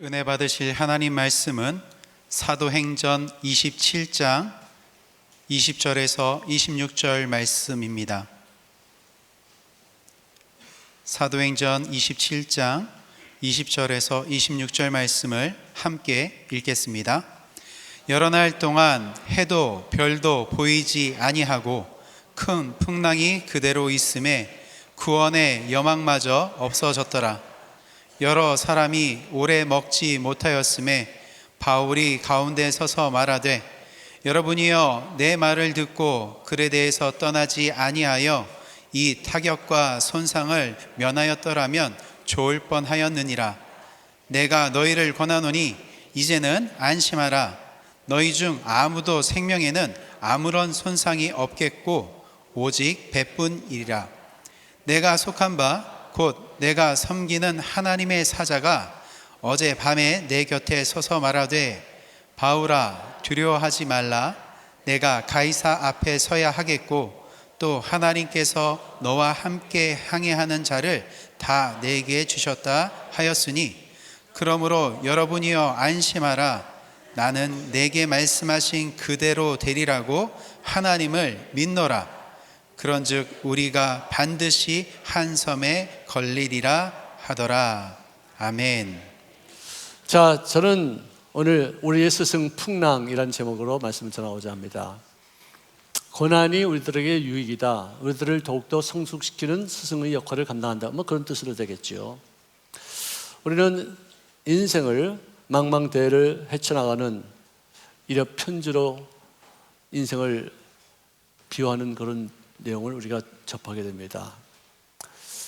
은혜 받으실 하나님 말씀은 사도행전 27장 20절에서 26절 말씀입니다. 사도행전 27장 20절에서 26절 말씀을 함께 읽겠습니다. 여러 날 동안 해도 별도 보이지 아니하고 큰 풍랑이 그대로 있음에 구원의 여망마저 없어졌더라. 여러 사람이 오래 먹지 못하였음에 바울이 가운데 서서 말하되 여러분이여 내 말을 듣고 글에 대해서 떠나지 아니하여 이 타격과 손상을 면하였더라면 좋을 뻔하였느니라. 내가 너희를 권하노니 이제는 안심하라. 너희 중 아무도 생명에는 아무런 손상이 없겠고 오직 배뿐이리라. 내가 속한 바 곧 내가 섬기는 하나님의 사자가 어제 밤에 내 곁에 서서 말하되 바울아 두려워하지 말라. 내가 가이사 앞에 서야 하겠고 또 하나님께서 너와 함께 항해하는 자를 다 내게 주셨다 하였으니 그러므로 여러분이여 안심하라. 나는 내게 말씀하신 그대로 되리라고 하나님을 믿노라. 그런즉 우리가 반드시 한 섬에 걸리리라 하더라. 아멘. 자, 저는 오늘 우리의 스승 풍랑이라는 제목으로 말씀을 전하고자 합니다. 고난이 우리들에게 유익이다. 우리들을 더욱더 성숙시키는 스승의 역할을 감당한다. 뭐 그런 뜻으로 되겠죠. 우리는 인생을 망망대해를 헤쳐나가는 이력 편지로 인생을 비유하는 그런 내용을 우리가 접하게 됩니다.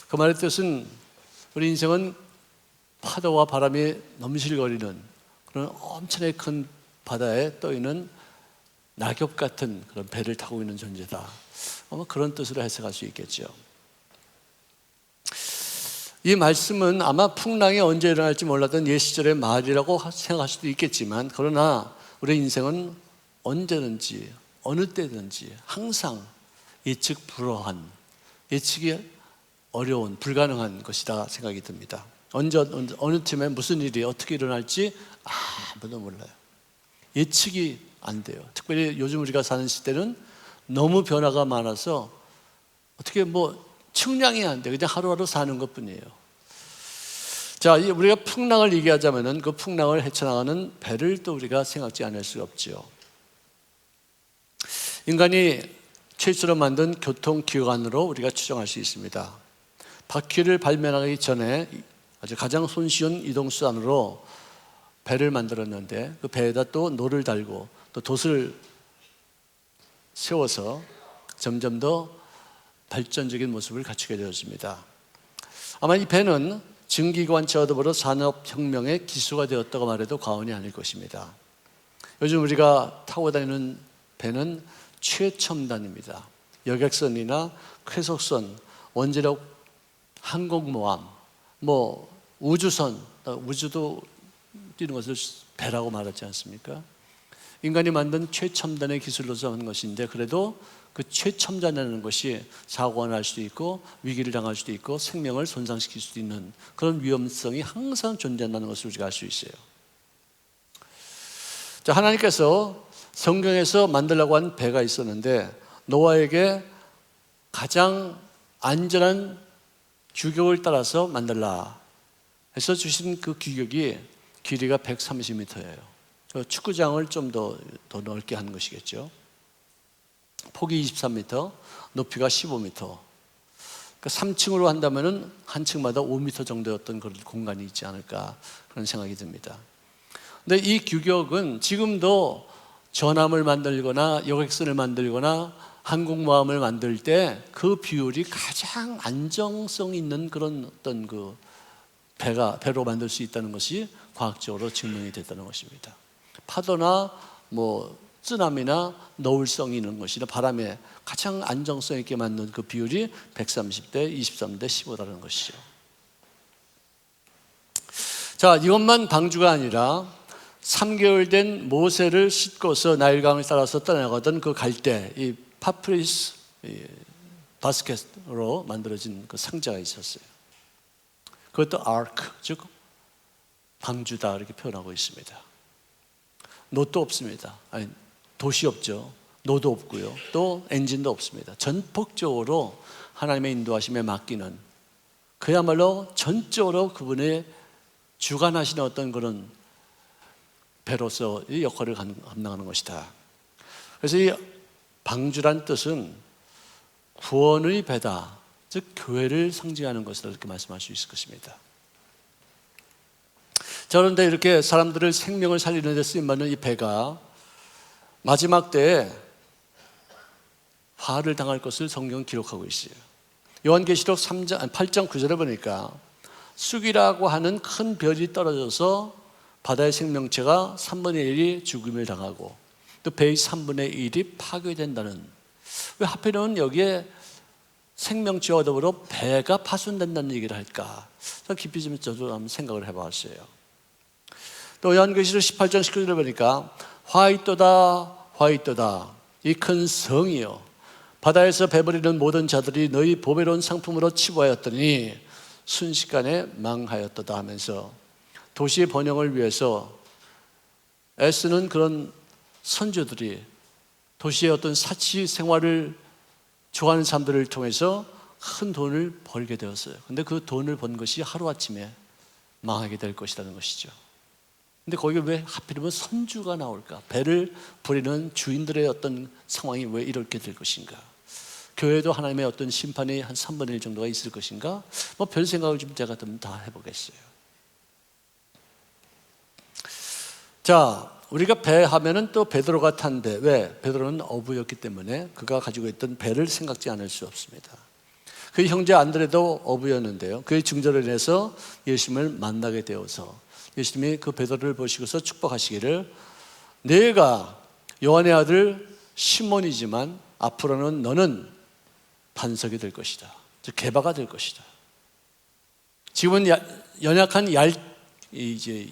그 말의 뜻은 우리 인생은 파도와 바람이 넘실거리는 그런 엄청나게 큰 바다에 떠있는 낙엽 같은 그런 배를 타고 있는 존재다. 아마 그런 뜻으로 해석할 수 있겠죠. 이 말씀은 아마 풍랑이 언제 일어날지 몰랐던 옛 시절의 말이라고 생각할 수도 있겠지만, 그러나 우리 인생은 언제든지 어느 때든지 항상 예측 불허한, 예측이 어려운, 불가능한 것이다 생각이 듭니다. 어느 틈에 무슨 일이 어떻게 일어날지 아무도 몰라요. 예측이 안 돼요. 특별히 요즘 우리가 사는 시대는 너무 변화가 많아서 어떻게 측량이 안 돼요. 그냥 하루하루 사는 것뿐이에요. 자, 우리가 풍랑을 얘기하자면은 그 풍랑을 헤쳐나가는 배를 또 우리가 생각지 않을 수가 없죠. 인간이 최초로 만든 교통기관으로 우리가 추정할 수 있습니다. 바퀴를 발명하기 전에 아주 가장 손쉬운 이동수단으로 배를 만들었는데, 그 배에다 또 노를 달고 또 돛을 세워서 점점 더 발전적인 모습을 갖추게 되었습니다. 아마 이 배는 증기관차와 더불어 산업혁명의 기수가 되었다고 말해도 과언이 아닐 것입니다. 요즘 우리가 타고 다니는 배는 최첨단입니다. 여객선이나 쾌속선, 원자력 항공모함, 우주선, 우주도 뛰는 것을 배라고 말하지 않습니까? 인간이 만든 최첨단의 기술로서 하는 것인데, 그래도 그 최첨단이라는 것이 사고가 날 수도 있고 위기를 당할 수도 있고 생명을 손상시킬 수도 있는 그런 위험성이 항상 존재한다는 것을 우리가 알 수 있어요. 자, 하나님께서 성경에서 만들려고 한 배가 있었는데, 노아에게 가장 안전한 규격을 따라서 만들라 해서 주신 그 규격이 길이가 130m예요. 축구장을 좀 더 넓게 한 것이겠죠. 폭이 23m, 높이가 15m. 그러니까 3층으로 한다면은 한 층마다 5m 정도였던 그런 공간이 있지 않을까 그런 생각이 듭니다. 근데 이 규격은 지금도 전함을 만들거나 여객선을 만들거나 항공모함을 만들 때 그 비율이 가장 안정성 있는 그런 어떤 그 배로 만들 수 있다는 것이 과학적으로 증명이 됐다는 것입니다. 파도나 쓰나미나 너울성이 있는 것이나 바람에 가장 안정성 있게 만든 그 비율이 130대 23대 15라는 것이죠. 자, 이것만 방주가 아니라 3개월 된 모세를 싣고서 나일강을 따라서 떠나가던 그 갈대, 이 파프리스 바스켓으로 만들어진 그 상자가 있었어요. 그것도 아크, 즉 방주다 이렇게 표현하고 있습니다. 노도 없습니다. 아니, 돛이 없죠. 노도 없고요. 또 엔진도 없습니다. 전폭적으로 하나님의 인도하심에 맡기는, 그야말로 전적으로 그분의 주관하시는 어떤 그런 배로서 이 역할을 감당하는 것이다. 그래서 이 방주란 뜻은 구원의 배다, 즉 교회를 상징하는 것이다, 이렇게 말씀할 수 있을 것입니다. 자, 그런데 이렇게 사람들을 생명을 살리는 데 쓰임받는 이 배가 마지막 때에 화를 당할 것을 성경은 기록하고 있어요. 요한계시록 8장 9절에 보니까 쑥이라고 하는 큰 별이 떨어져서 바다의 생명체가 3분의 1이 죽음을 당하고 또 배의 3분의 1이 파괴된다는, 왜 하필이면 여기에 생명체와 더불어 배가 파손된다는 얘기를 할까? 깊이 좀 저도 한번 생각을 해봤어요. 또 요한계시록 18장 19절에 보니까 화이또다 화이또다, 이 큰 성이요 바다에서 배버리는 모든 자들이 너희 보배로운 상품으로 치부하였더니 순식간에 망하였도다 하면서 도시의 번영을 위해서 애쓰는 그런 선조들이 도시의 어떤 사치 생활을 좋아하는 사람들을 통해서 큰 돈을 벌게 되었어요. 근데 그 돈을 번 것이 하루아침에 망하게 될 것이라는 것이죠. 근데 거기에 왜 하필이면 선주가 나올까? 배를 부리는 주인들의 어떤 상황이 왜 이렇게 될 것인가? 교회도 하나님의 어떤 심판이 한 3분의 1 정도가 있을 것인가? 뭐 별 생각을 좀 제가 좀 다 해보겠어요. 자, 우리가 배 하면은 또 베드로가 탄 배. 왜? 베드로는 어부였기 때문에 그가 가지고 있던 배를 생각지 않을 수 없습니다. 그의 형제 안드레도 어부였는데요. 그의 증거로 인해서 예수님을 만나게 되어서 예수님이 그 베드로를 보시고서 축복하시기를, 내가 요한의 아들 시몬이지만 앞으로는 너는 반석이 될 것이다, 즉 게바가 될 것이다. 지금은 연약한 이제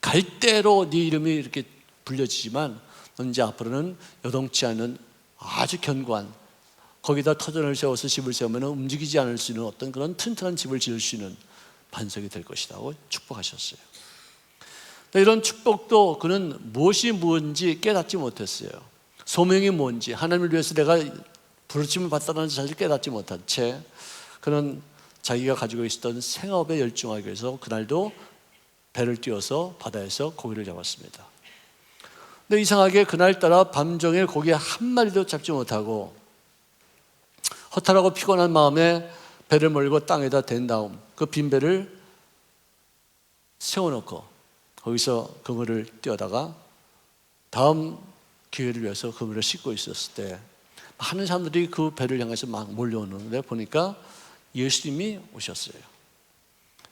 갈대로 네 이름이 이렇게 불려지지만 넌 이제 앞으로는 여동치 않은 아주 견고한, 거기다 터전을 세워서 집을 세우면 움직이지 않을 수 있는 어떤 그런 튼튼한 집을 지을 수 있는 반석이 될 것이다 고 축복하셨어요. 이런 축복도 그는 무엇이 뭔지 깨닫지 못했어요. 소명이 뭔지, 하나님을 위해서 내가 부르심을 받다는 사실을 깨닫지 못한 채 그는 자기가 가지고 있었던 생업에 열중하기 위해서 그날도 배를 띄워서 바다에서 고기를 잡았습니다. 근데 이상하게 그날따라 밤종일 고기 한 마리도 잡지 못하고 허탈하고 피곤한 마음에 배를 몰고 땅에다 댄 다음 그 빈 배를 세워놓고 거기서 그물을 띄워다가 다음 기회를 위해서 그물을 싣고 있었을 때 많은 사람들이 그 배를 향해서 막 몰려오는데 보니까 예수님이 오셨어요.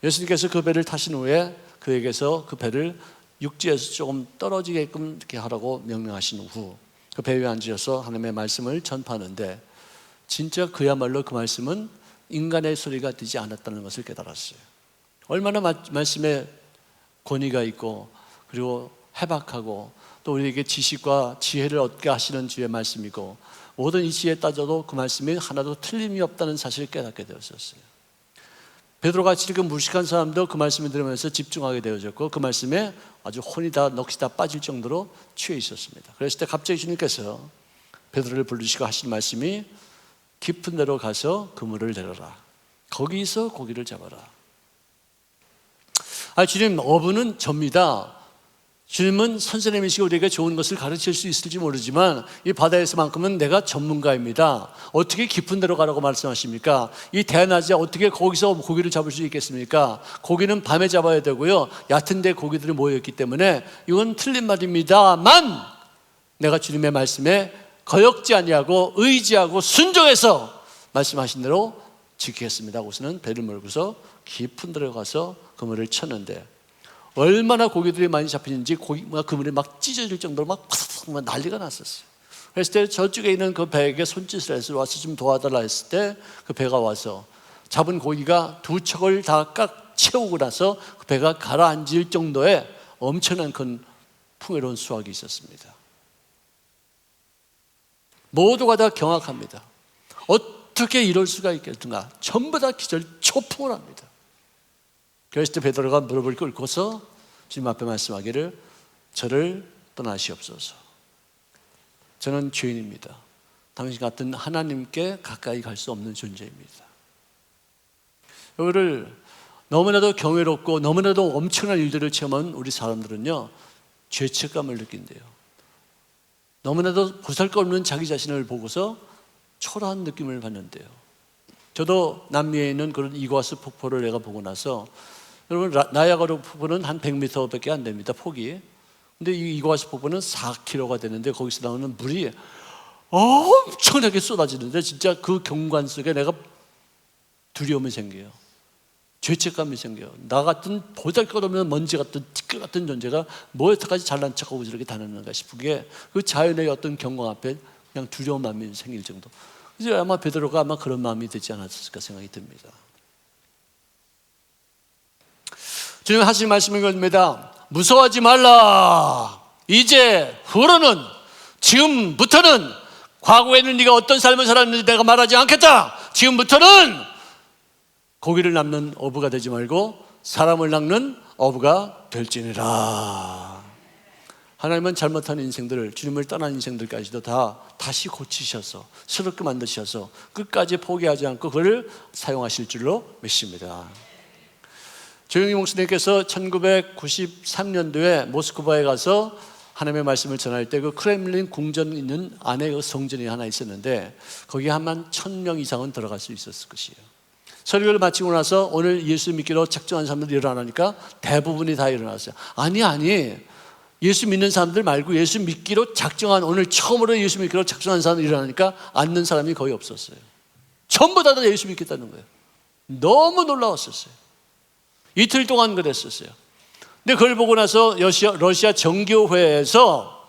예수님께서 그 배를 타신 후에 그에게서 그 배를 육지에서 조금 떨어지게끔 이렇게 하라고 명령하신 후 그 배 위에 앉으셔서 하나님의 말씀을 전파하는데 진짜 그야말로 그 말씀은 인간의 소리가 되지 않았다는 것을 깨달았어요. 얼마나 말씀에 권위가 있고 그리고 해박하고 또 우리에게 지식과 지혜를 얻게 하시는 주의 말씀이고 모든 이치에 따져도 그 말씀이 하나도 틀림이 없다는 사실을 깨닫게 되었었어요. 베드로같이 그 무식한 사람도 그 말씀을 들으면서 집중하게 되어졌고 그 말씀에 아주 혼이 다 넋이 다 빠질 정도로 취해 있었습니다. 그랬을 때 갑자기 주님께서 베드로를 부르시고 하신 말씀이 깊은 데로 가서 그물을 내려라, 거기서 고기를 잡아라. 주님, 어부는 접니다. 주님은 선생님이시고 우리에게 좋은 것을 가르칠 수 있을지 모르지만 이 바다에서만큼은 내가 전문가입니다. 어떻게 깊은 데로 가라고 말씀하십니까? 이 대낮에 어떻게 거기서 고기를 잡을 수 있겠습니까? 고기는 밤에 잡아야 되고요, 얕은 데 고기들이 모여있기 때문에 이건 틀린 말입니다만 내가 주님의 말씀에 거역지 아니하고 의지하고 순종해서 말씀하신 대로 지키겠습니다 하고서는 배를 몰고서 깊은 데로 가서 그물을 쳤는데 얼마나 고기들이 많이 잡히는지 그물이 막 찢어질 정도로 막 난리가 났었어요. 그랬을 때 저쪽에 있는 그 배에게 손짓을 해서 와서 좀 도와달라 했을 때 그 배가 와서 잡은 고기가 두 척을 다 꽉 채우고 나서 그 배가 가라앉을 정도의 엄청난 큰 풍요로운 수확이 있었습니다. 모두가 다 경악합니다. 어떻게 이럴 수가 있겠는가? 전부 다 기절 초풍을 합니다. 그랬을 때 베드로가 무릎을 꿇고서 주님 앞에 말씀하기를 저를 떠나시옵소서. 저는 죄인입니다. 당신 같은 하나님께 가까이 갈 수 없는 존재입니다. 이거를 너무나도 경외롭고 너무나도 엄청난 일들을 체험한 우리 사람들은요, 죄책감을 느낀대요. 너무나도 보잘것없는 자기 자신을 보고서 초라한 느낌을 받는데요. 저도 남미에 있는 그런 이과수 폭포를 내가 보고 나서, 여러분 나야가라 폭포는 한 100m밖에 안 됩니다, 폭이. 근데 이 이과수 폭포는 4km가 되는데 거기서 나오는 물이 엄청나게 쏟아지는데 진짜 그 경관 속에 내가 두려움이 생겨요. 죄책감이 생겨요. 나 같은 보잘것없는 먼지 같은 티끌 같은 존재가 뭐 여태까지 잘난 척하고 저렇게 다녔는가 싶게 그 자연의 어떤 경광 앞에 그냥 두려운 마음이 생길 정도. 그래서 아마 베드로가 아마 그런 마음이 되지 않았을까 생각이 듭니다. 주님 하신 말씀인 겁니다. 무서워하지 말라. 이제 후로는, 지금부터는, 과거에는 네가 어떤 삶을 살았는지 내가 말하지 않겠다. 지금부터는 고기를 낚는 어부가 되지 말고 사람을 낚는 어부가 될지니라. 하나님은 잘못한 인생들을, 주님을 떠난 인생들까지도 다 다시 고치셔서 새롭게 만드셔서 끝까지 포기하지 않고 그를 사용하실 줄로 믿습니다. 조영희 목사님께서 1993년도에 모스크바에 가서 하나님의 말씀을 전할 때 그 크렘린 궁전 있는 안에 그 성전이 하나 있었는데 거기에 한 10,000명 이상은 들어갈 수 있었을 것이에요. 설교를 마치고 나서 오늘 예수 믿기로 작정한 사람들이 일어나니까 대부분이 다 일어났어요. 아니 예수 믿는 사람들 말고 예수 믿기로 작정한, 오늘 처음으로 예수 믿기로 작정한 사람들이 일어나니까 앉는 사람이 거의 없었어요. 전부 다 예수 믿겠다는 거예요. 너무 놀라웠었어요. 이틀 동안 그랬었어요. 근데 그걸 보고 나서 러시아 정교회에서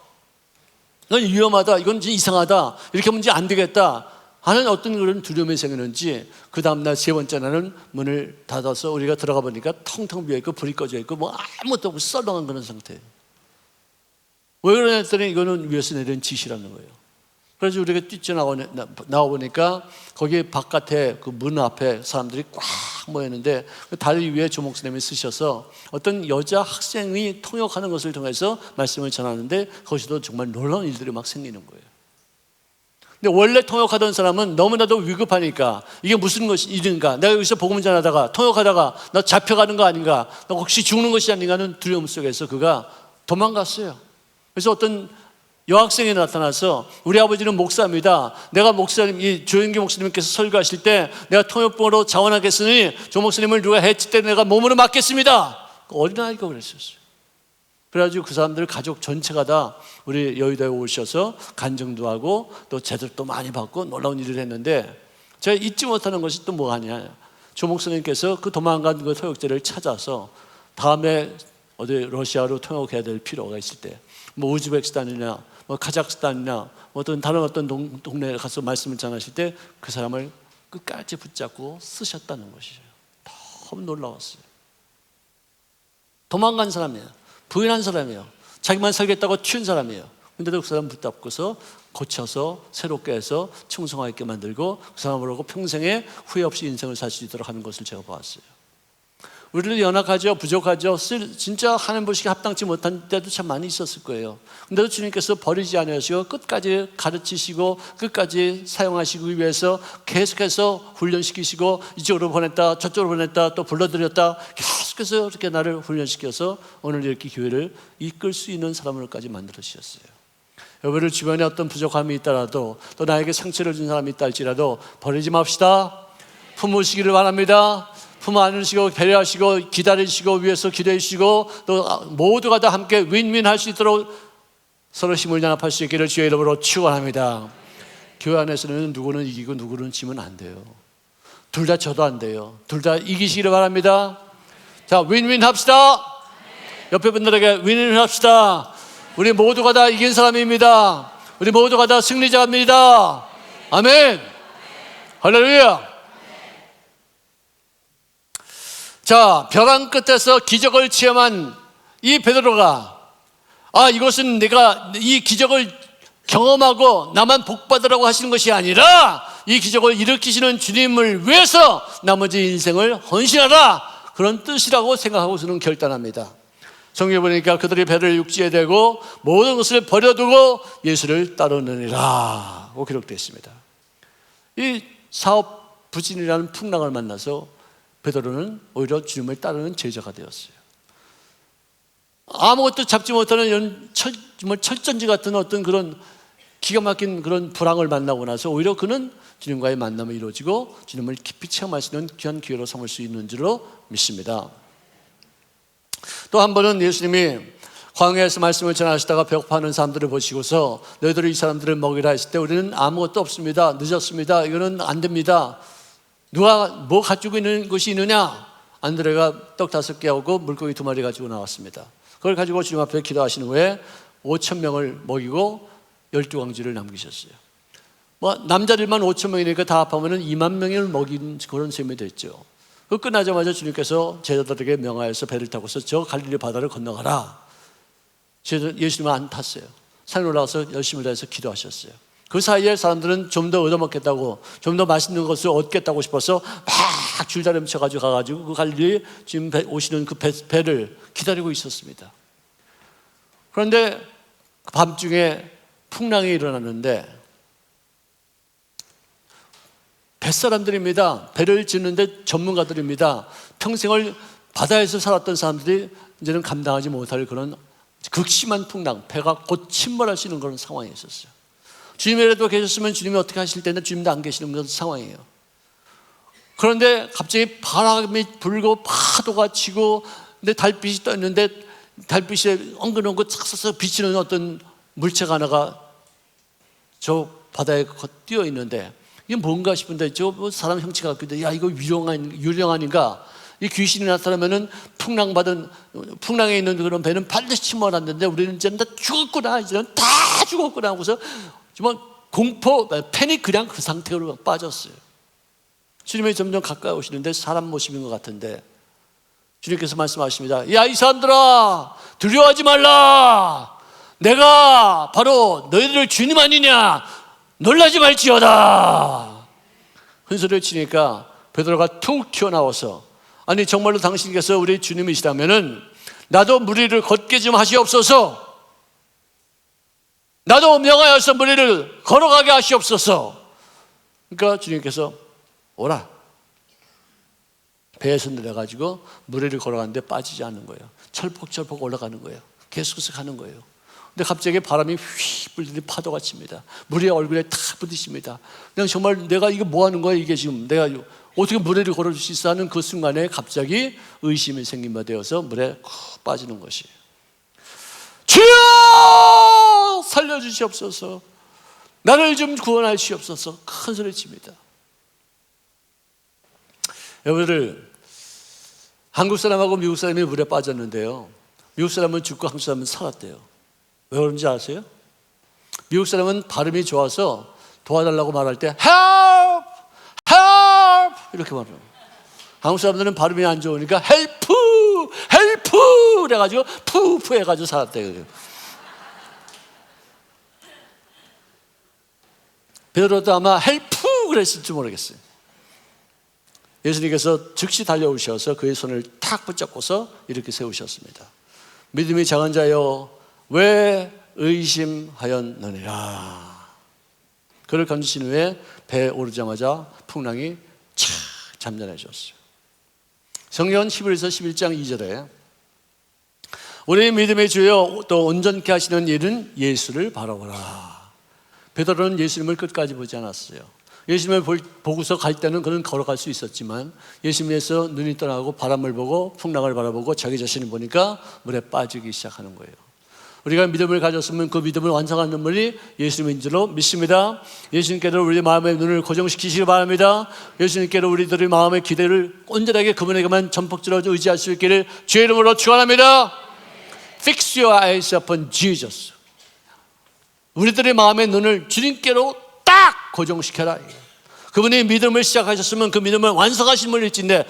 이건 위험하다, 이건 이상하다, 이렇게 하면 이제 안 되겠다 하는 어떤 그런 두려움이 생기는지 그 다음날 세 번째 날은 문을 닫아서 우리가 들어가 보니까 텅텅 비어있고 불이 꺼져 있고 뭐 아무것도 없고 썰렁한 그런 상태예요. 왜 그러냐 했더니 이거는 위에서 내린 지시라는 거예요. 그래서 우리가 뛰쳐나와보니까 거기 바깥에 그 문 앞에 사람들이 꽉 모였는데 그 다리 위에 조 목사님이 쓰셔서 어떤 여자 학생이 통역하는 것을 통해서 말씀을 전하는데 거기서도 정말 놀라운 일들이 막 생기는 거예요. 근데 원래 통역하던 사람은 너무나도 위급하니까 이게 무슨 것이 일인가, 내가 여기서 복음 전하다가 통역하다가 나 잡혀가는 거 아닌가, 나 혹시 죽는 것이 아닌가 하는 두려움 속에서 그가 도망갔어요. 그래서 어떤 여학생이 나타나서 우리 아버지는 목사입니다. 내가 목사님, 이 조영기 목사님께서 설교하실 때 내가 통역봉으로 자원하겠으니 조 목사님을 누가 해칠 때 내가 몸으로 맞겠습니다. 어린아이가 그랬었어요. 그래가지고 그 사람들 가족 전체가 다 우리 여의도에 오셔서 간증도 하고 또 제들도 많이 받고 놀라운 일을 했는데 제가 잊지 못하는 것이 또 뭐가 아니냐, 조 목사님께서 그 도망간 그 통역자를 찾아서 다음에 어디 러시아로 통역해야 될 필요가 있을 때 뭐 우즈베키스탄이나 뭐 카자흐스탄이나 뭐 어떤 다른 어떤 동네에 가서 말씀을 전하실 때 그 사람을 끝까지 붙잡고 쓰셨다는 것이죠. 너무 놀라웠어요. 도망간 사람이에요. 부인한 사람이에요. 자기만 살겠다고 튀운 사람이에요. 근데도 그 사람 붙잡고서 고쳐서 새롭게 해서 충성하게 만들고 그 사람으로 평생에 후회 없이 인생을 살 수 있도록 하는 것을 제가 보았어요. 우리를 연약하죠, 부족하죠, 진짜 하나님 보시기에 합당치 못한 때도 참 많이 있었을 거예요. 근데도 주님께서 버리지 않으시고 끝까지 가르치시고 끝까지 사용하시기 위해서 계속해서 훈련시키시고 이쪽으로 보냈다 저쪽으로 보냈다 또 불러들였다 계속해서 이렇게 나를 훈련시켜서 오늘 이렇게 교회를 이끌 수 있는 사람으로까지 만들어주셨어요. 여러분들 주변에 어떤 부족함이 있더라도 또 나에게 상처를 준 사람이 있다 할지라도 버리지 맙시다. 품으시기를 바랍니다. 품 안으시고 배려하시고 기다리시고 위해서 기도해 주시고 또 모두가 다 함께 윈윈 할 수 있도록 서로 힘을 연합할 수 있기를 주의 이름으로 축원합니다. 교회 안에서는 누구는 이기고 누구는 지면 안 돼요. 둘 다 져도 안 돼요. 둘 다 이기시기를 바랍니다. 자, 윈윈 합시다. 옆에 분들에게 윈윈 합시다. 우리 모두가 다 이긴 사람입니다. 우리 모두가 다 승리자입니다. 아멘. 할렐루야. 자, 벼랑 끝에서 기적을 체험한 이 베드로가 이것은 내가 이 기적을 경험하고 나만 복받으라고 하시는 것이 아니라 이 기적을 일으키시는 주님을 위해서 나머지 인생을 헌신하라. 그런 뜻이라고 생각하고서는 결단합니다. 성경에 보니까 그들이 배를 육지에 대고 모든 것을 버려두고 예수를 따르느니라 고 기록되어 있습니다. 이 사업 부진이라는 풍랑을 만나서 베드로는 오히려 주님을 따르는 제자가 되었어요. 아무것도 잡지 못하는 이런 정말 철전지 같은 어떤 그런 기가 막힌 그런 불황을 만나고 나서 오히려 그는 주님과의 만남이 이루어지고 주님을 깊이 체험할 수 있는 귀한 기회로 삼을 수 있는 줄로 믿습니다. 또 한 번은 예수님이 광야에서 말씀을 전하시다가 배고파하는 사람들을 보시고서 너희들이 이 사람들을 먹이라 했을 때 우리는 아무것도 없습니다. 늦었습니다. 이거는 안 됩니다. 누가 뭐 가지고 있는 것이 있느냐? 안드레가 떡 5개하고 물고기 2마리 가지고 나왔습니다. 그걸 가지고 주님 앞에 기도하신 후에 5,000명을 먹이고 12광지를 남기셨어요. 뭐 남자들만 5,000명이니까 다 합하면 2만 명을 먹인 그런 셈이 됐죠. 그 끝나자마자 주님께서 제자들에게 명하여서 배를 타고서 저 갈릴리 바다를 건너가라. 예수님은 안 탔어요. 산에 올라가서 열심히 다해서 기도하셨어요. 그 사이에 사람들은 좀 더 얻어먹겠다고, 좀 더 맛있는 것을 얻겠다고 싶어서 막 줄다리쳐가지고 가가지고 그 갈릴리 지금 오시는 그 배를 기다리고 있었습니다. 그런데 밤중에 풍랑이 일어났는데 뱃사람들입니다. 배를 짓는데 전문가들입니다. 평생을 바다에서 살았던 사람들이 이제는 감당하지 못할 그런 극심한 풍랑, 배가 곧 침몰할 수 있는 그런 상황이 있었어요. 주님이라도 계셨으면 주님이 어떻게 하실 텐데 주님도 안 계시는 그런 상황이에요. 그런데 갑자기 바람이 불고 파도가 치고 근데 달빛이 떴는데 달빛에 엉근엉근 착착 비치는 어떤 물체가 하나가 저 바다에 뛰어 있는데 이게 뭔가 싶은데 저 사람 형체가 같기도 야 이거 유령 아닌가? 이 귀신이 나타나면은 풍랑에 있는 그런 배는 반드시 침몰했는데 우리는 이제는 다 죽었구나, 이제는 다 죽었구나 하고서 정말 공포, 패닉 그냥 그 상태로 빠졌어요. 주님이 점점 가까이 오시는데 사람 모습인 것 같은데 주님께서 말씀하십니다. 야, 이 사람들아, 두려워하지 말라. 내가 바로 너희들 주님 아니냐? 놀라지 말지어다. 큰 소리를 치니까 베드로가 툭 튀어나와서 아니 정말로 당신께서 우리 주님이시다면은 나도 무리를 걷게 좀 하시옵소서. 나도 명하여서 무리를 걸어가게 하시옵소서. 그러니까 주님께서 오라. 배에서 내려가지고 무리를 걸어가는데 빠지지 않는 거예요. 철폭철폭 올라가는 거예요. 계속해서 가는 거예요. 근데 갑자기 바람이 휘 불더니 파도가 칩니다. 물이 얼굴에 탁 부딪힙니다. 그냥 정말 내가 이게 뭐 하는 거야 이게 지금 내가 어떻게 물에를 걸어줄 수 있어 하는 그 순간에 갑자기 의심이 생긴 바 되어서 물에 빠지는 것이에요. 주여 살려주시옵소서. 나를 좀 구원하시옵소서. 큰 소리 칩니다. 여러분들 한국 사람하고 미국 사람이 물에 빠졌는데요, 미국 사람은 죽고 한국 사람은 살았대요. 왜 그런지 아세요? 미국 사람은 발음이 좋아서 도와달라고 말할 때 help, help 이렇게 말해요. 한국 사람들은 발음이 안 좋으니까 help, help 그래가지고 푸푸 해가지고 살았대요. 베드로도 아마 help 그랬을지 모르겠어요. 예수님께서 즉시 달려오셔서 그의 손을 탁 붙잡고서 이렇게 세우셨습니다. 믿음이 작은 자여 왜 의심하였느니라. 그를 건지신 후에 배에 오르자마자 풍랑이 착 잠잠해졌어요. 성경은 히브리서 11장 2절에 우리 믿음의 주여 또 온전케 하시는 일은 예수를 바라보라. 베드로는 예수님을 끝까지 보지 않았어요. 예수님을 보고서 갈 때는 그는 걸어갈 수 있었지만 예수님에서 눈이 떠나고 바람을 보고 풍랑을 바라보고 자기 자신을 보니까 물에 빠지기 시작하는 거예요. 우리가 믿음을 가졌으면 그 믿음을 완성하는 분이 예수님인 줄로 믿습니다. 예수님께로 우리 마음의 눈을 고정시키시기 바랍니다. 예수님께로 우리들의 마음의 기대를 온전하게 그분에게만 전폭적으로 의지할 수 있기를 주의 이름으로 축원합니다. Fix your eyes upon Jesus. 우리들의 마음의 눈을 주님께로 딱 고정시켜라. 그분이 믿음을 시작하셨으면 그 믿음을 완성하신 분일진데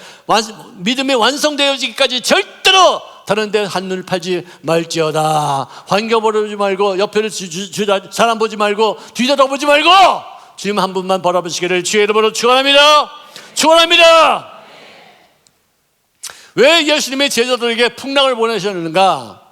믿음이 완성되어지기까지 절대로 다른 데 한눈을 팔지 말지어다. 환경 보지 말고 옆에를 사람 보지 말고 뒤돌아보지 말고 주님 한 분만 바라보시기를 주의 이름으로 축원합니다. 축원합니다. 왜 예수님의 제자들에게 풍랑을 보내셨는가?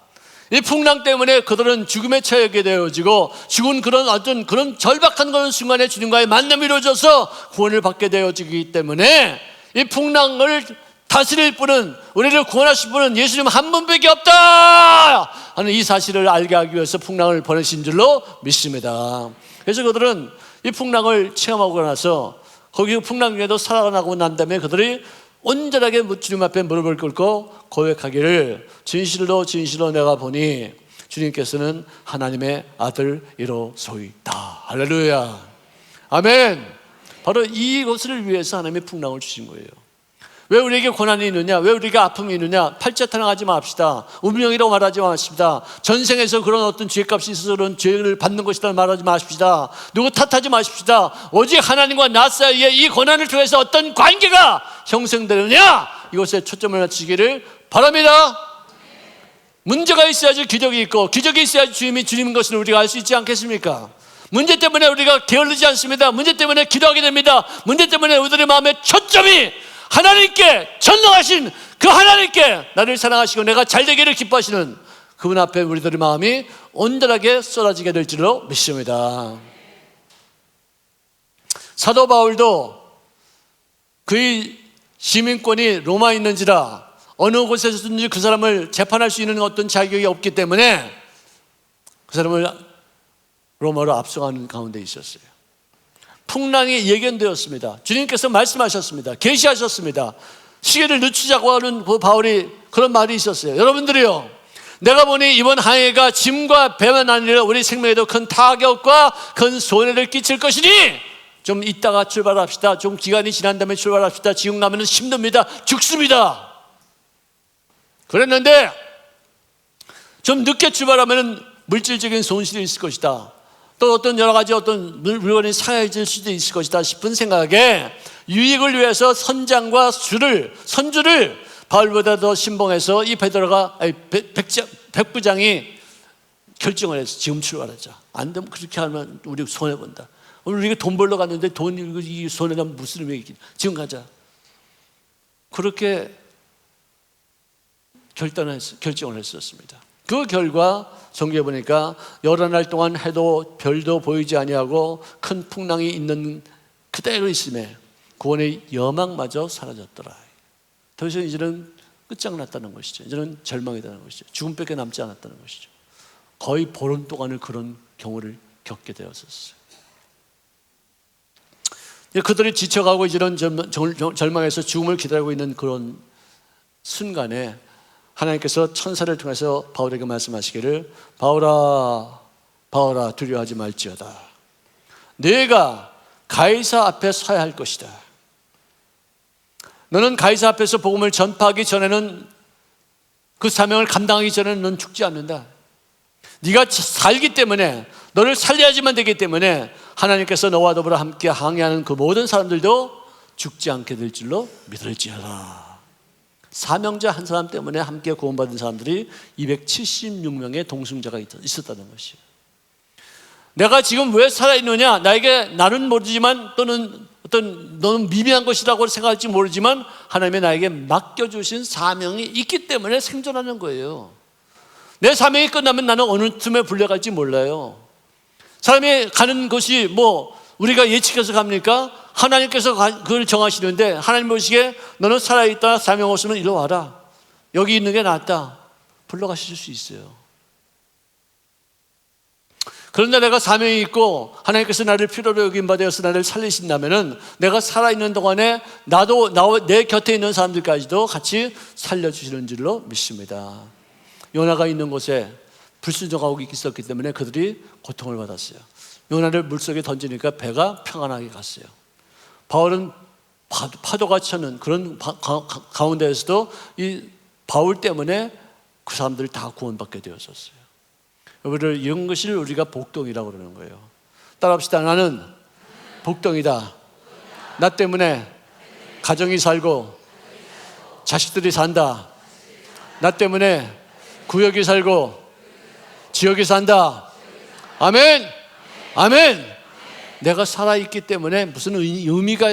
이 풍랑 때문에 그들은 죽음에 처하게 되어지고 죽은 그런 절박한 그런 순간에 주님과의 만남이 이루어져서 구원을 받게 되어지기 때문에 이 풍랑을 다스릴 분은, 우리를 구원하실 분은 예수님 한 분밖에 없다 하는 이 사실을 알게 하기 위해서 풍랑을 보내신 줄로 믿습니다. 그래서 그들은 이 풍랑을 체험하고 나서 거기 풍랑 중에도 살아나고 난 다음에 그들이 온전하게 주님 앞에 무릎을 꿇고 고백하기를 진실로 진실로 내가 보니 주님께서는 하나님의 아들이로소이다. 할렐루야, 아멘. 바로 이것을 위해서 하나님의 풍랑을 주신 거예요. 왜 우리에게 고난이 있느냐? 왜 우리에게 아픔이 있느냐? 팔자 타령하지 맙시다. 운명이라고 말하지 마십시다. 전생에서 그런 어떤 죄값이 있어서 그런 죄를 받는 것이다 말하지 마십시다. 누구 탓하지 마십시다. 오직 하나님과 나 사이에 이 고난을 통해서 어떤 관계가 형성되느냐? 이것에 초점을 맞추기를 바랍니다. 문제가 있어야지 기적이 있고, 기적이 있어야지 주님이 주님인 것을 우리가 알 수 있지 않겠습니까? 문제 때문에 우리가 게을르지 않습니다. 문제 때문에 기도하게 됩니다. 문제 때문에 우리들의 마음의 초점이 하나님께, 전능하신 그 하나님께, 나를 사랑하시고 내가 잘되기를 기뻐하시는 그분 앞에 우리들의 마음이 온전하게 쏟아지게 될 줄로 믿습니다. 사도 바울도 그의 시민권이 로마에 있는지라 어느 곳에서든지 그 사람을 재판할 수 있는 어떤 자격이 없기 때문에 그 사람을 로마로 압송하는 가운데 있었어요. 풍랑이 예견되었습니다. 주님께서 말씀하셨습니다. 계시하셨습니다. 시계를 늦추자고 하는 그 바울이 그런 말이 있었어요. 여러분들이요, 내가 보니 이번 항해가 짐과 배만 아니라 우리 생명에도 큰 타격과 큰 손해를 끼칠 것이니 좀 이따가 출발합시다. 좀 기간이 지난 다음에 출발합시다. 지금 가면 힘듭니다. 죽습니다. 그랬는데 좀 늦게 출발하면 물질적인 손실이 있을 것이다. 또 어떤 여러 가지 어떤 물건이 상해질 수도 있을 것이다 싶은 생각에 유익을 위해서 선장과 선주를 바울보다 더 신봉해서 이 백부장이 결정을 했어. 지금 출발하자. 안 되면 그렇게 하면 우리 손해본다. 오늘 우리가 돈 벌러 갔는데 이 손해나면 무슨 의미가 있겠냐. 지금 가자. 그렇게 결정을 했었습니다. 그 결과 성경에 보니까 여러 날 동안 해도 별도 보이지 아니하고 큰 풍랑이 있는 그대로 있음에 구원의 여망마저 사라졌더라. 더 이상 이제는 끝장났다는 것이죠. 이제는 절망이라는 것이죠. 죽음밖에 남지 않았다는 것이죠. 거의 보름 동안을 그런 경우를 겪게 되었었어요. 그들이 지쳐가고 이제는 절망해서 죽음을 기다리고 있는 그런 순간에 하나님께서 천사를 통해서 바울에게 말씀하시기를 바울아, 바울아, 두려워하지 말지어다. 네가 가이사 앞에 서야 할 것이다. 너는 가이사 앞에서 복음을 전파하기 전에는, 그 사명을 감당하기 전에는 넌 죽지 않는다. 네가 살기 때문에, 너를 살려야지만 되기 때문에 하나님께서 너와 더불어 함께 항해하는 그 모든 사람들도 죽지 않게 될 줄로 믿을지어다. 사명자 한 사람 때문에 함께 구원받은 사람들이 276명의 동승자가 있었다는 것이에요. 내가 지금 왜 살아있느냐? 나는 모르지만, 또는 너는 미미한 것이라고 생각할지 모르지만 하나님이 나에게 맡겨주신 사명이 있기 때문에 생존하는 거예요. 내 사명이 끝나면 나는 어느 틈에 불려갈지 몰라요. 사람이 가는 곳이 우리가 예측해서 갑니까? 하나님께서 그걸 정하시는데, 하나님 보시기에 너는 살아있다, 사명 없으면 이리 와라, 여기 있는 게 낫다, 불러가실 수 있어요. 그런데 내가 사명이 있고 하나님께서 나를 필요로 여긴 바 되어서 나를 살리신다면은 내가 살아있는 동안에 내 곁에 있는 사람들까지도 같이 살려주시는 줄로 믿습니다. 요나가 있는 곳에 불순종하고 있었기 때문에 그들이 고통을 받았어요. 요나를 물속에 던지니까 배가 평안하게 갔어요. 바울은 파도가 치는 그런 가운데에서도 이 바울 때문에 그 사람들이 다 구원받게 되었었어요. 여러분들, 이런 것을 우리가 복동이라고 그러는 거예요. 따라합시다. 나는 복동이다. 나 때문에 가정이 살고 자식들이 산다. 나 때문에 구역이 살고 지역이 산다. 아멘. 아멘. 내가 살아있기 때문에 무슨 의미가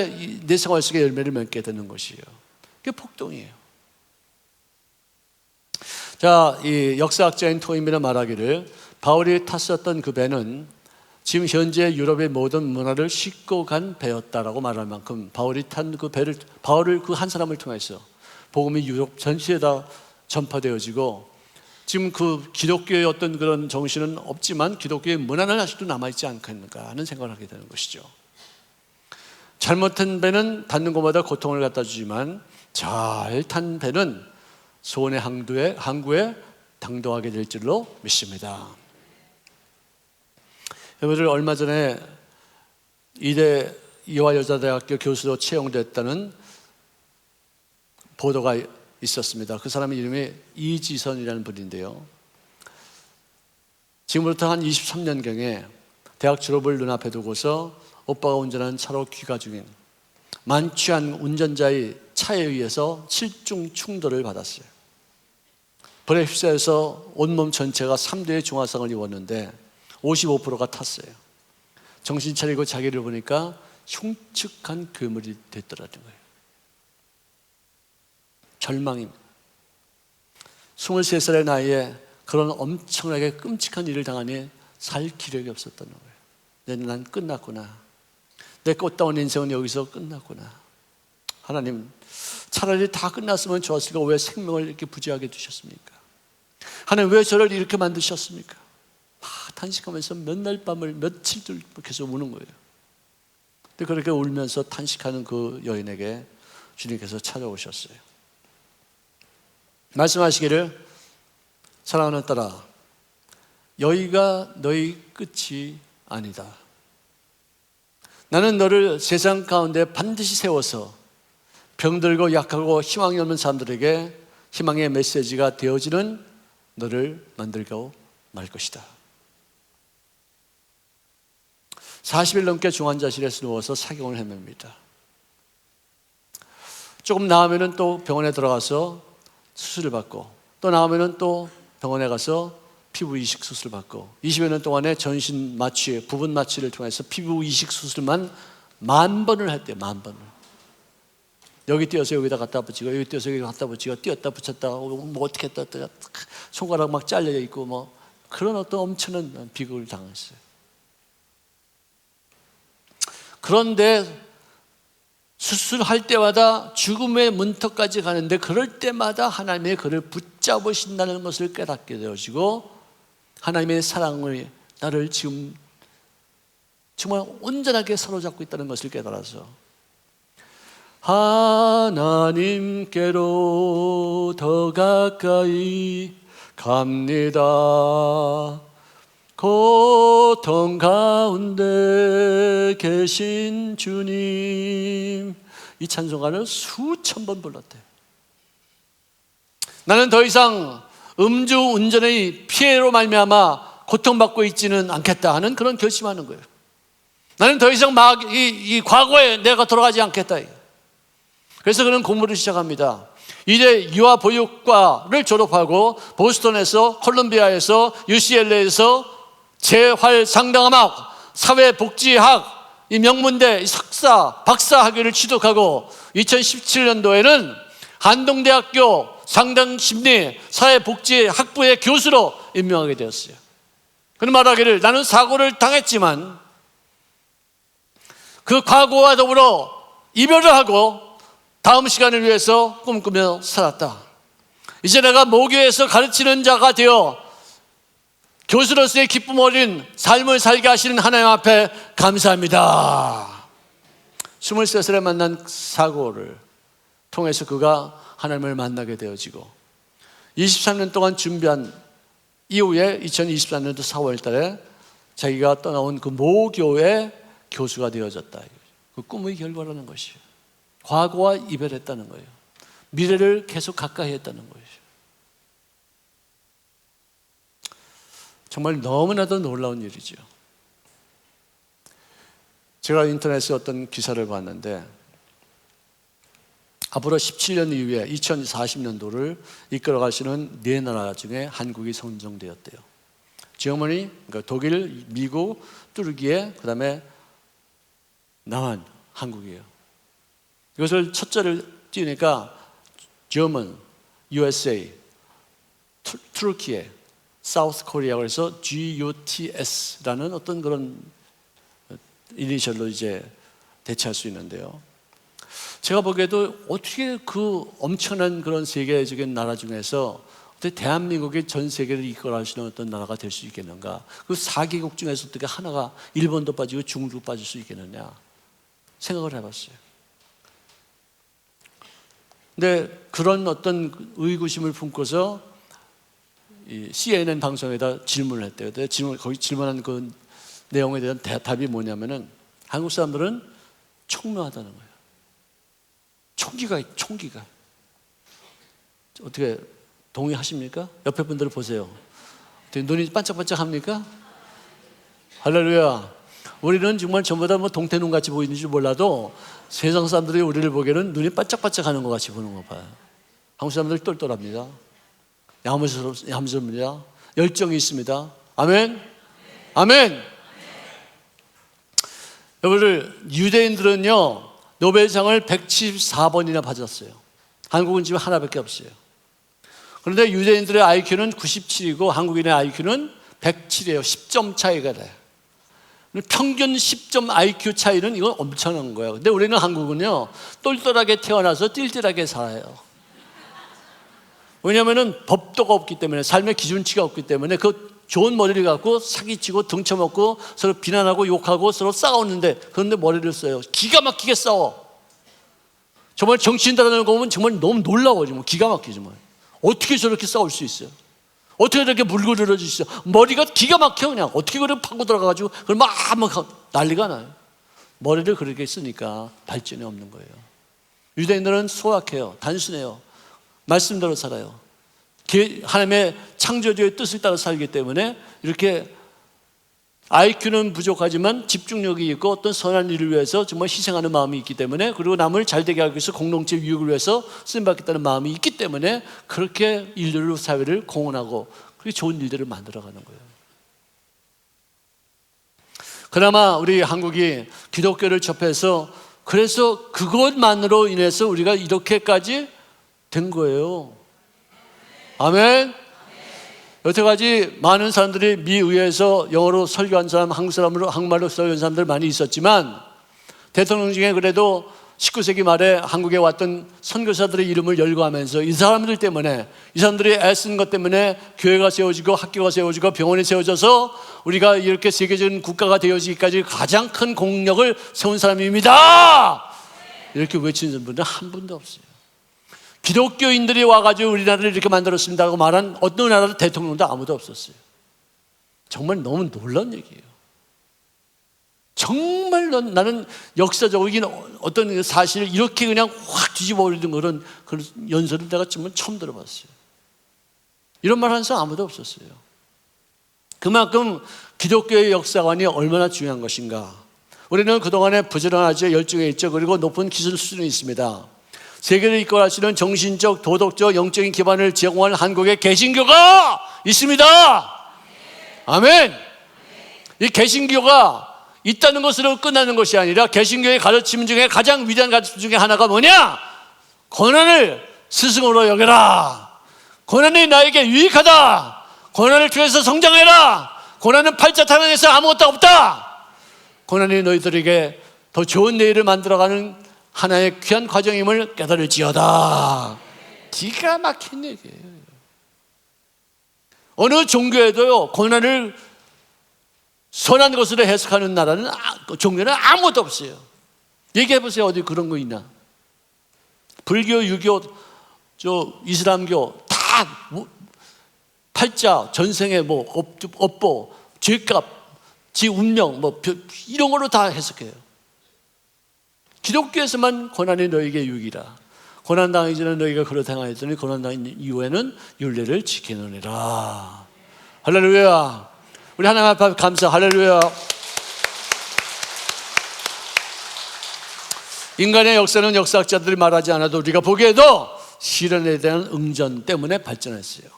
내 생활 속에 열매를 맺게 되는 것이에요. 그게 복동이에요. 자, 이 역사학자인 토인비는 말하기를 바울이 탔었던 그 배는 지금 현재 유럽의 모든 문화를 싣고 간 배였다라고 말할 만큼 바울이 탄 그 배를, 바울을 그 한 사람을 통해서 복음이 유럽 전체에다 전파되어지고 지금 그 기독교의 어떤 그런 정신은 없지만 기독교의 문화는 아직도 남아있지 않겠는가 하는 생각을 하게 되는 것이죠. 잘못한 배는 닿는 곳마다 고통을 갖다 주지만 잘 탄 배는 소원의 항구에 당도하게 될 줄로 믿습니다. 여러분들 얼마 전에 이대 이화여자대학교 교수로 채용됐다는 보도가 있었습니다. 그 사람의 이름이 이지선이라는 분인데요. 지금부터 한 23년경에 대학 졸업을 눈앞에 두고서 오빠가 운전하는 차로 귀가 중인 만취한 운전자의 차에 의해서 7중 충돌을 받았어요. 불에 휩싸여서 온몸 전체가 3대의 중화상을 입었는데 55%가 탔어요. 정신 차리고 자기를 보니까 흉측한 괴물이 됐더라는 거예요. 절망입니다. 23살의 나이에 그런 엄청나게 끔찍한 일을 당하니 살 기력이 없었다는 거예요. 난 끝났구나. 내 꽃다운 인생은 여기서 끝났구나. 하나님, 차라리 다 끝났으면 좋았을까? 왜 생명을 이렇게 부재하게 두셨습니까? 하나님, 왜 저를 이렇게 만드셨습니까? 탄식하면서 몇 날 밤을 며칠들 계속 우는 거예요. 근데 그렇게 울면서 탄식하는 그 여인에게 주님께서 찾아오셨어요. 말씀하시기를, 사랑하는 딸아, 여기가 너희 끝이 아니다. 나는 너를 세상 가운데 반드시 세워서 병들고 약하고 희망이 없는 사람들에게 희망의 메시지가 되어지는 너를 만들고 말 것이다. 40일 넘게 중환자실에서 누워서 사경을 헤맵니다. 조금 나으면 또 병원에 들어가서 수술을 받고, 또 나오면 또 병원에 가서 피부 이식 수술 받고, 20여 년 동안에 전신 마취, 부분 마취를 통해서 피부 이식 수술만 10,000번을 했대요. 10,000번을. 여기 띄어서 여기다 갖다 붙이고, 여기 띄어서 여기 갖다 붙이고, 띄었다 붙였다, 뭐 어떻게 했다, 손가락 막 잘려 있고, 뭐 그런 어떤 엄청난 비극을 당했어요. 그런데 수술할 때마다 죽음의 문턱까지 가는데, 그럴 때마다 하나님의 그를 붙잡으신다는 것을 깨닫게 되어지고, 하나님의 사랑을 나를 지금 정말 온전하게 사로잡고 있다는 것을 깨달아서 하나님께로 더 가까이 갑니다. 고통 가운데 계신 주님. 이 찬송가를 수천 번 불렀대요. 나는 더 이상 음주 운전의 피해로 말미암아 고통받고 있지는 않겠다 하는 그런 결심하는 거예요. 나는 더 이상 이 과거에 내가 돌아가지 않겠다. 그래서 그는 공부를 시작합니다. 이제 유아보육과를 졸업하고 보스턴에서, 콜롬비아에서, UCLA에서 재활상담학, 사회복지학, 이 명문대 석사, 박사 학위를 취득하고 2017년도에는 한동대학교 상담심리 사회복지학부의 교수로 임명하게 되었어요. 그는 말하기를, 나는 사고를 당했지만 그 과거와 더불어 이별을 하고 다음 시간을 위해서 꿈꾸며 살았다. 이제 내가 모교에서 가르치는 자가 되어 교수로서의 기쁨 어린 삶을 살게 하시는 하나님 앞에 감사합니다. 23살에 만난 사고를 통해서 그가 하나님을 만나게 되어지고 23년 동안 준비한 이후에 2024년도 4월 달에 자기가 떠나온 그 모교의 교수가 되어졌다. 그 꿈의 결과라는 것이에요. 과거와 이별했다는 거예요. 미래를 계속 가까이 했다는 거예요. 정말 너무나도 놀라운 일이죠. 제가 인터넷에 어떤 기사를 봤는데, 앞으로 17년 이후에 2040년도를 이끌어가시는 4나라 중에 한국이 선정되었대요. 저머니, 그러니까 독일, 미국, 뚜르기에, 그 다음에 남한, 한국이에요. 이것을 첫자를 띄우니까 German, USA, 투르키에 사우스 코리아 그래서 GUTS라는 어떤 그런 이니셜로 이제 대체할 수 있는데요. 제가 보기에도 어떻게 그 엄청난 그런 세계적인 나라 중에서 어떻게 대한민국이 전 세계를 이끌어가시는 어떤 나라가 될 수 있겠는가? 그 4개국 중에서 어떻게 하나가 일본도 빠지고 중국도 빠질 수 있겠느냐 생각을 해봤어요. 근데 그런 어떤 의구심을 품고서 이 CNN 방송에다 질문을 했대요. 거기 질문한 그 내용에 대한 답이 뭐냐면은 한국 사람들은 총명하다는 거예요. 총기가 어떻게 동의하십니까? 옆에 분들을 보세요. 어떻게 눈이 반짝반짝합니까? 할렐루야. 우리는 정말 전부 다 뭐 동태눈 같이 보이는 줄 몰라도 세상 사람들이 우리를 보기에는 눈이 반짝반짝하는 것 같이 보는 거 봐요. 한국 사람들 똘똘합니다. 야무스럽습니다. 열정이 있습니다. 아멘. 아멘. 여러분들 유대인들은요 노벨상을 174번이나 받았어요. 한국은 지금 하나밖에 없어요. 그런데 유대인들의 IQ는 97이고 한국인의 IQ는 107이에요. 10점 차이가 돼요. 평균 10점 IQ 차이는 이건 엄청난 거예요. 근데 우리는 한국은요 똘똘하게 태어나서 띨띨하게 살아요. 왜냐하면 법도가 없기 때문에 삶의 기준치가 없기 때문에 그 좋은 머리를 갖고 사기치고 등쳐먹고 서로 비난하고 욕하고 서로 싸우는데 그런데 머리를 써요. 기가 막히게 싸워. 정말 정치인들하는 거 보면 정말 너무 놀라워. 정말 기가 막히죠. 정말. 어떻게 저렇게 싸울 수 있어요? 어떻게 저렇게 물그러질 수 있어요? 머리가 기가 막혀 그냥. 어떻게 그렇게 파고 들어가가지고 그걸 막 난리가 나요. 머리를 그렇게 쓰니까 발전이 없는 거예요. 유대인들은 소확해요. 단순해요. 말씀대로 살아요. 하나님의 창조주의 뜻을 따라 살기 때문에 이렇게 IQ는 부족하지만 집중력이 있고 어떤 선한 일을 위해서 정말 희생하는 마음이 있기 때문에 그리고 남을 잘되게 하기 위해서 공동체 유익을 위해서 쓰임받겠다는 마음이 있기 때문에 그렇게 인류 사회를 공헌하고 그렇게 좋은 일들을 만들어가는 거예요. 그나마 우리 한국이 기독교를 접해서 그래서 그것만으로 인해서 우리가 이렇게까지 된 거예요. 아멘. 여태까지 많은 사람들이 미 의회에서 영어로 설교한 사람, 한국 사람으로 한국말로 설교한 사람들 많이 있었지만 대통령 중에 그래도 19세기 말에 한국에 왔던 선교사들의 이름을 열거하면서 이 사람들 때문에 이 사람들이 애쓴 것 때문에 교회가 세워지고 학교가 세워지고 병원이 세워져서 우리가 이렇게 세계적인 국가가 되어지기까지 가장 큰 공력을 세운 사람입니다. 이렇게 외치는 분들은 한 분도 없어요. 기독교인들이 와가지고 우리나라를 이렇게 만들었습니다라고 말한 어떤 나라 대통령도 아무도 없었어요. 정말 너무 놀라운 얘기예요. 정말 나는 역사적인 어떤 사실을 이렇게 그냥 확 뒤집어 버리는 그런 연설을 내가 정말 처음 들어봤어요. 이런 말 하는 사람 아무도 없었어요. 그만큼 기독교의 역사관이 얼마나 중요한 것인가. 우리는 그동안에 부지런하죠. 열정이 있죠. 그리고 높은 기술 수준이 있습니다. 세계를 이끌어가시는 정신적, 도덕적, 영적인 기반을 제공하는 한국의 개신교가 있습니다. 아멘. 이 개신교가 있다는 것으로 끝나는 것이 아니라 개신교의 가르침 중에 가장 위대한 가르침 중에 하나가 뭐냐? 고난을 스승으로 여겨라. 고난이 나에게 유익하다. 고난을 통해서 성장해라. 고난은 팔자 타령해서 아무것도 없다. 고난이 너희들에게 더 좋은 내일을 만들어가는 하나의 귀한 과정임을 깨달을지어다. 기가 막힌 얘기예요. 어느 종교에도요 고난을 선한 것으로 해석하는 나라는 종교는 아무것도 없어요. 얘기해 보세요. 어디 그런 거 있나? 불교, 유교, 이슬람교 다 팔자, 전생에 뭐 업보, 죄값, 지 운명 뭐 이런 걸로 다 해석해요. 기독교에서만 고난이 너에게 유익이라. 고난당하기 전에 너희가 그렇당하였더니 고난당한 이후에는 율례를 지키느니라. 할렐루야. 우리 하나님 앞에 감사. 할렐루야. 인간의 역사는 역사학자들이 말하지 않아도 우리가 보기에도 시련에 대한 응전 때문에 발전했어요.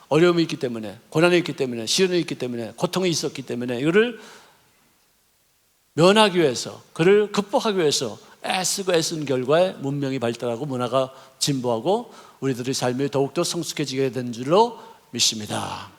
어려움이 있기 때문에, 고난이 있기 때문에, 시련이 있기 때문에, 고통이 있었기 때문에 이거를 면하기 위해서, 그를 극복하기 위해서 애쓰고 애쓴 결과에 문명이 발달하고 문화가 진보하고 우리들의 삶이 더욱더 성숙해지게 된 줄로 믿습니다.